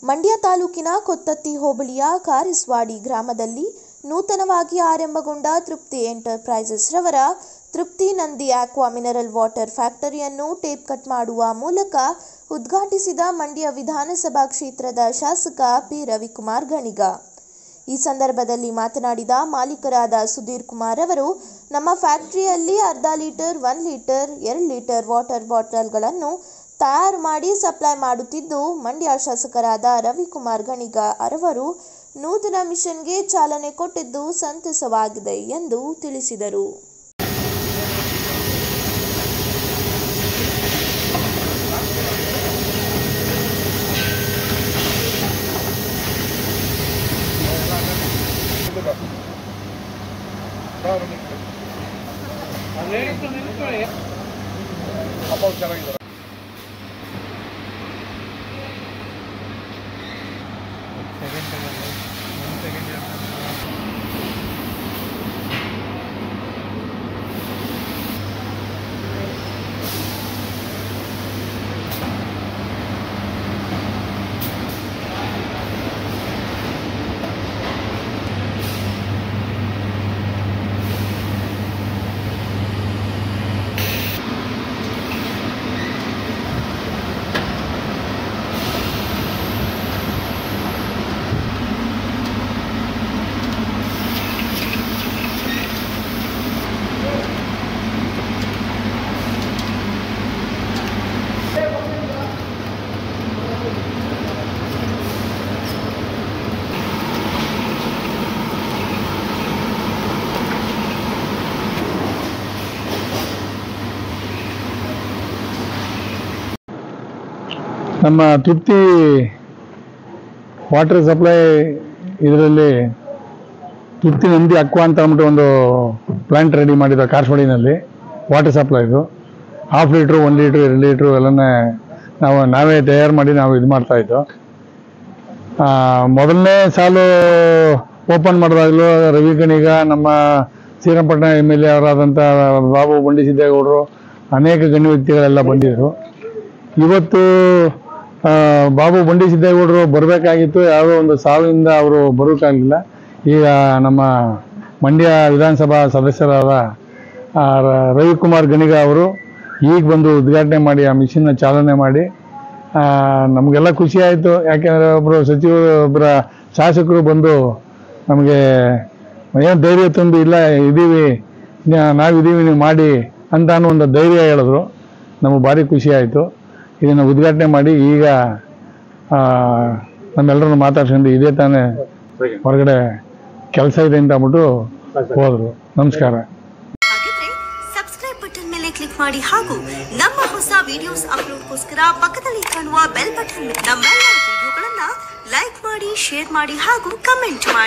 ಮಂಡ್ಯ ತಾಲೂಕಿನ ಕೊತ್ತತ್ತಿ ಹೋಬಳಿಯ ಕಾರಿಸ್ವಾಡಿ ಗ್ರಾಮದಲ್ಲಿ ನೂತನವಾಗಿ ಆರಂಭಗೊಂಡ ತೃಪ್ತಿ ಎಂಟರ್ಪ್ರೈಸಸ್ ರವರ Trupti Nandi Aqua Mineral Water ಫ್ಯಾಕ್ಟರಿಯನ್ನು ಟೇಪ್ ಕಟ್ ಮಾಡುವ ಮೂಲಕ ಉದ್ಘಾಟಿಸಿದ ಮಂಡ್ಯ ವಿಧಾನಸಭಾ ಕ್ಷೇತ್ರದ ಶಾಸಕ ಪಿ ರವಿಕುಮಾರ್ ಗಣಿಗ. ಈ ಸಂದರ್ಭದಲ್ಲಿ ಮಾತನಾಡಿದ ಮಾಲೀಕರಾದ ಸುಧೀರ್ ಕುಮಾರ್ ಅವರು, ನಮ್ಮ ಫ್ಯಾಕ್ಟರಿಯಲ್ಲಿ ಅರ್ಧ ಲೀಟರ್, 1 ಲೀಟರ್, 2 ಲೀಟರ್ ವಾಟರ್ ಬಾಟಲ್ಗಳನ್ನು ತಯಾರು ಮಾಡಿ ಸಪ್ಲೈ ಮಾಡುತ್ತಿದ್ದು, ಮಂಡ್ಯ ಶಾಸಕರಾದ ರವಿಕುಮಾರ್ ಗಣಿಗ ಅವರು ನೂತನ ಮಿಷನ್ಗೆ ಚಾಲನೆ ಕೊಟ್ಟಿದ್ದು ಸಂತಸವಾಗಿದೆ ಎಂದು ತಿಳಿಸಿದರು. ನಮ್ಮ ತೃಪ್ತಿ ವಾಟರ್ ಸಪ್ಲೈ ಇದರಲ್ಲಿ ತೃಪ್ತಿ ನಂದಿ ಅಕ್ವಾ ಅಂತ ಅಂದ್ಬಿಟ್ಟು ಒಂದು ಪ್ಲಾಂಟ್ ರೆಡಿ ಮಾಡಿದ ಕಾರವಾಡಿನಲ್ಲಿ ವಾಟರ್ ಸಪ್ಲೈದು 1/2 ಲೀಟ್ರು, 1 ಲೀಟ್ರು, 2 ಲೀಟ್ರು ಎಲ್ಲನೇ ನಾವೇ ತಯಾರು ಮಾಡಿ ನಾವು ಇದು ಮಾಡ್ತಾಯಿದ್ದು. ಮೊದಲನೇ ಸಾಲು ಓಪನ್ ಮಾಡಿದಾಗಲೂ ರವಿ ಗಣಿಗ, ನಮ್ಮ ಶ್ರೀರಂಗಪಟ್ಟಣ MLA ಅವರಾದಂಥ ಬಾಬು ಬಂಡಿ ಸಿದ್ದೇಗೌಡರು, ಅನೇಕ ಗಣ್ಯ ವ್ಯಕ್ತಿಗಳೆಲ್ಲ ಬಂದಿದ್ದರು. ಇವತ್ತು ಬಾಬು ಬಂಡಿ ಸಿದ್ದೇಗೌಡರು ಬರಬೇಕಾಗಿತ್ತು, ಯಾವುದೋ ಒಂದು ಸಾವಿನಿಂದ ಅವರು ಬರೋಕ್ಕಾಗಲಿಲ್ಲ. ಈಗ ನಮ್ಮ ಮಂಡ್ಯ ವಿಧಾನಸಭಾ ಸದಸ್ಯರಾದ ರವಿಕುಮಾರ್ ಗಣಿಗ ಅವರು ಈಗ ಬಂದು ಉದ್ಘಾಟನೆ ಮಾಡಿ ಆ ಮಿಷನ್ನ ಚಾಲನೆ ಮಾಡಿ ನಮಗೆಲ್ಲ ಖುಷಿ ಆಯಿತು. ಯಾಕೆಂದರೆ ಒಬ್ಬರು ಸಚಿವರು, ಒಬ್ಬರ ಶಾಸಕರು ಬಂದು ನಮಗೆ ಏನು ಧೈರ್ಯ ತುಂಬಿ, ಇಲ್ಲ ಇದ್ದೀವಿ, ನಾವಿದ್ದೀವಿ, ನೀವು ಮಾಡಿ ಅಂತ ಅನ್ನೋ ಒಂದು ಧೈರ್ಯ ಹೇಳಿದ್ರು. ನಮಗೆ ಭಾರಿ ಖುಷಿ ಆಯಿತು. ಇದನ್ನು ಉದ್ಘಾಟನೆ ಮಾಡಿ ಈಗ ನಮ್ಮೆಲ್ಲರನ್ನು ಮಾತಾಡ್ಸ್ಕೊಂಡು ಇದೇ ತಾನೇ ಹೊರಗಡೆ ಕೆಲಸ ಇದೆ ಅಂತ ಅಂದ್ಬಿಟ್ಟು ಹೋದರು. ನಮಸ್ಕಾರ. ಸಬ್ಸ್ಕ್ರೈಬ್ ಬಟನ್ ಮೇಲೆ ಕ್ಲಿಕ್ ಮಾಡಿ ಹಾಗೂ ನಮ್ಮ ಹೊಸ ವಿಡಿಯೋಸ್ ಅಪ್ಲೋಡ್ಗೋಸ್ಕರ ಪಕ್ಕದಲ್ಲಿ ಕಾಣುವ ಬೆಲ್ ಬಟನ್ ನಮ್ಮೆಲ್ಲ ವಿಡಿಯೋಗಳನ್ನ ಲೈಕ್ ಮಾಡಿ, ಶೇರ್ ಮಾಡಿ ಹಾಗೂ ಕಮೆಂಟ್ ಮಾಡಿ.